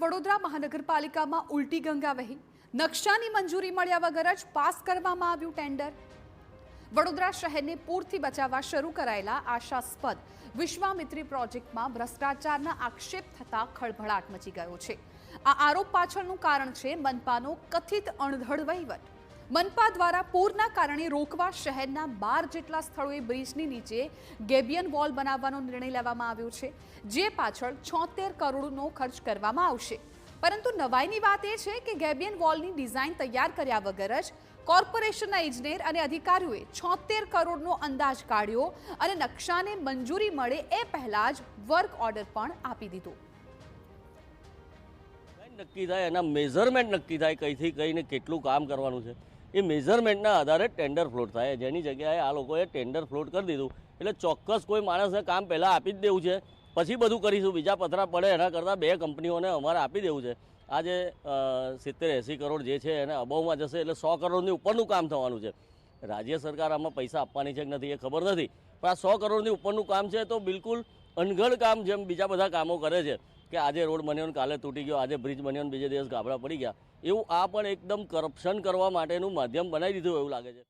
વડોદરા મહાનગરપાલિકામાં ઉલટી ગંગા વહી નકશાની મંજૂરી મળ્યા વગર જ પાસ કરવામાં આવ્યું ટેન્ડર। વડોદરા શહેરને પૂરથી બચાવવા શરૂ કરાયેલા આશાસ્પદ વિશ્વામિત્રી પ્રોજેક્ટમાં ભ્રષ્ટાચારના આક્ષેપ થતા ખળભળાટ મચી ગયો છે। આ આરોપ પાછળનું કારણ છે મનપાનો કથિત અણઘડ વહીવટ। મનપા દ્વારા પૂરના કારણે રોકવા શહેરના 12 જેટલા સ્થળોએ બ્રિજની નીચે ગેબિયન વોલ બનાવવાનો નિર્ણય લેવામાં આવ્યો છે, જે પાછળ 76 કરોડનો ખર્ચ કરવામાં આવશે। પરંતુ નવાઈની વાત એ છે કે ગેબિયન વોલની ડિઝાઇન તૈયાર કર્યા વગર જ કોર્પોરેશનના ઇજનેર અને અધિકારીઓએ 76 કરોડનો અંદાજ કાઢ્યો અને નકશાને મંજૂરી મળે એ પહેલા જ વર્ક ઓર્ડર પણ આપી દીધો। નક્કી થાય એના મેઝરમેન્ટ નક્કી થાય કઈથી કઈને કેટલું કામ કરવાનું છે એ મેઝરમેન્ટના આધારે ટેન્ડર ફ્લોટ થાય। જેની જગ્યાએ આ લોકોએ ટેન્ડર ફ્લોટ કરી દીધું એટલે ચોક્કસ કોઈ માણસને કામ પહેલાં આપી જ દેવું છે, પછી બધું કરીશું, બીજા પતરા પડે એના કરતાં 2 કંપનીઓને અમારે આપી દેવું છે। આ જે 70-80 કરોડ જે છે એને અબાઉમાં જશે એટલે 100 કરોડની ઉપરનું કામ થવાનું છે। રાજ્ય સરકાર આમાં પૈસા આપવાની છે કે નથી એ ખબર નથી, પણ આ 100 કરોડની ઉપરનું કામ છે તો બિલકુલ અનગઢ કામ જેમ બીજા બધા કામો કરે છે કે આજે રોડ બન્યો ને કાલે તૂટી ગયો, આજે બ્રિજ બન્યો ને બીજે દિવસ ગાબડા પડી ગયા, એવું આ પણ એકદમ કરપ્શન કરવા માટેનું માધ્યમ બનાવી દીધું એવું લાગે છે।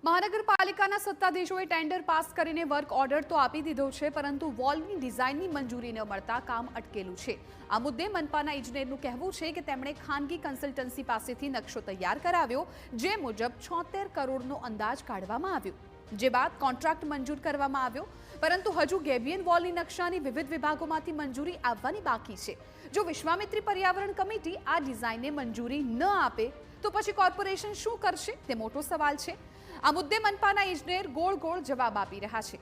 મહાનગરપાલિકાના સત્તાધીશોએ ટેન્ડર પાસ કરીને વર્ક ઓર્ડર તો આપી દીધો છે, પરંતુ વોલની ડિઝાઇનની મંજૂરી ન મળતા કામ અટકેલું છે। આ મુદ્દે મનપાના ઇજનેરનું કહેવું છે કે તેમણે ખાનગી કન્સલ્ટન્સી પાસેથી નકશો તૈયાર કરાવ્યો, જે મુજબ 76 કરોડનો અંદાજ કાઢવામાં આવ્યો, જે બાદ કોન્ટ્રાક્ટ મંજૂર કરવામાં આવ્યો, પરંતુ હજુ ગેબિયન વોલની નકશાની વિવિધ વિભાગોમાંથી મંજૂરી આવવાની બાકી છે। જો વિશ્વામિત્રી પર્યાવરણ કમિટી આ ડિઝાઇનને મંજૂરી ન આપે તો પછી કોર્પોરેશન શું કરશે તે મોટો સવાલ છે। આ મુદ્દે મનપાના ઇજનેર ગોળ ગોળ જવાબ આપી રહ્યા છે।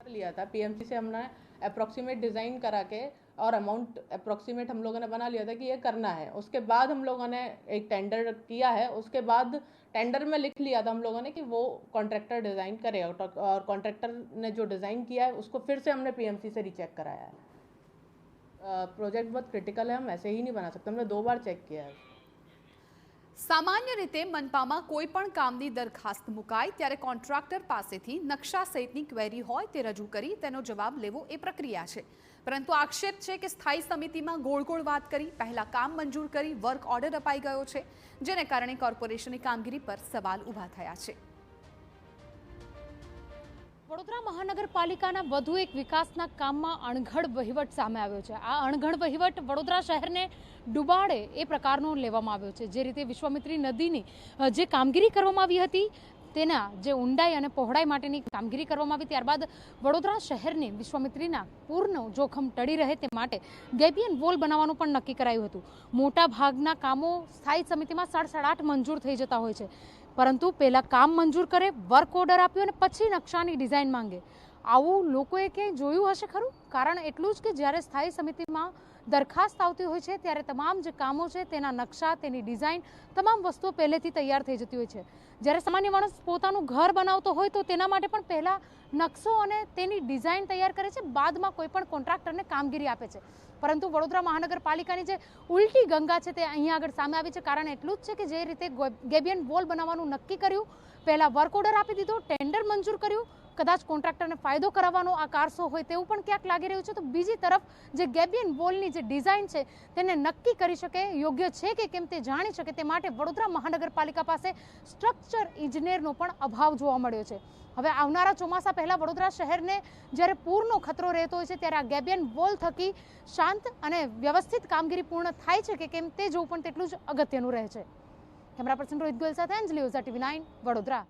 लिया था पीएमसी से हमने अप्रोक्सीमेट डिज़ाइन करा के और अमाउंट अप्रोक्सीमेट हम लोगों ने बना लिया था कि ये करना है। उसके बाद हम लोगों ने एक टेंडर किया है, उसके बाद टेंडर में लिख लिया था हम लोगों ने कि वो कॉन्ट्रैक्टर डिज़ाइन करेगा और कॉन्ट्रैक्टर ने जो डिज़ाइन किया है उसको फिर से हमने पीएमसी से रीचेक कराया है। प्रोजेक्ट बहुत क्रिटिकल है, हम ऐसे ही नहीं बना सकते, हमने 2 बार चेक किया है। सामान्य रीते मनपाમાં કોઈ પણ કામની દરખાસ્ત મુકાય ત્યારે કોન્ટ્રાક્ટર પાસેથી નકશા સહિતની ક્વેરી હોય તે રજૂ કરી તેનો જવાબ લેવો એ પ્રક્રિયા છે, પરંતુ આક્ષેપ છે કે સ્થાયી સમિતિમાં ગોળ ગોળ વાત કરી પહેલા કામ મંજૂર કરી વર્ક ઓર્ડર અપાઈ ગયો છે, જેને કારણે કોર્પોરેશનની કામગીરી પર સવાલ ઊભા થયા છે। વડોદરા મહાનગરપાલિકાના વધુ એક વિકાસના કામમાં અણઘડ વહીવટ સામે આવ્યો છે। આ અણઘડ વહીવટ વડોદરા શહેરને ડૂબાડે એ પ્રકારનો લેવામાં આવ્યો છે। જે રીતે વિશ્વામિત્રી નદીની જે કામગીરી કરવામાં આવી હતી તેના જે ઊંડાઈ અને પહોળાઈ માટેની કામગીરી કરવામાં આવી, ત્યારબાદ વડોદરા શહેરને વિશ્વામિત્રીના પૂરનું જોખમ ટળી રહે તે માટે ગેબિયન વોલ બનાવવાનું પણ નક્કી કરાયું હતું। મોટા ભાગના કામો સ્થાયી સમિતિમાં 8.5 મંજૂર થઈ જતા હોય છે, પરંતુ પહેલાં કામ મંજૂર કરે, વર્ક ઓર્ડર આપ્યો અને પછી નકશાની ડિઝાઇન માંગે। આવું લોકોએ ક્યાંય જોયું હશે ખરું? કારણ એટલું જ કે જ્યારે સ્થાયી સમિતિમાં દરખાસ્ત આવતી હોય છે ત્યારે તમામ જે કામો છે તેના નકશા, તેની ડિઝાઇન, તમામ વસ્તુઓ પહેલેથી તૈયાર થઈ જતી હોય છે। જ્યારે સામાન્ય માણસ પોતાનું ઘર બનાવતો હોય તો તેના માટે પણ પહેલાં નકશો અને તેની ડિઝાઇન તૈયાર કરે છે, બાદમાં કોઈ પણ કોન્ટ્રાક્ટરને કામગીરી આપે છે। પરંતુ વડોદરા મહાનગરપાલિકાની જે ઉલટી ગંગા છે તે અહીંયા આગળ સામે આવી છે। કારણ એટલું જ છે કે જે રીતે ગેબિયન વોલ બનાવવાનું નક્કી કર્યું, પહેલાં વર્ક ઓર્ડર આપી દીધો, ટેન્ડર મંજૂર કર્યું, કદાચ કોન્ટ્રાક્ટરને ફાયદો કરાવવાનો આ કારસો હોય તેવું પણ ક્યાંક લાગી રહ્યું છે। તો બીજી તરફ જે ગેબિયન વોલની જે ડિઝાઇન છે તેને નક્કી કરી શકે, યોગ્ય છે કે કેમ તે જાણી શકે તે માટે વડોદરા મહાનગરપાલિકા પાસે સ્ટ્રક્ચર ઇજનેરનો પણ અભાવ જોવા મળ્યો છે। હવે આવનારા ચોમાસા પહેલાં વડોદરા શહેરને જ્યારે પૂરનો ખતરો રહેતો હોય છે ત્યારે આ ગેબિયન વોલ થકી શાંત અને વ્યવસ્થિત કામગીરી પૂર્ણ થાય છે કે કેમ તે જોવું પણ તેટલું જ અગત્યનું રહે છે। કેમેરા પર્સન રોહિત ગોયલ સાથે અંજલિ ઓઝા, TV9 વડોદરા।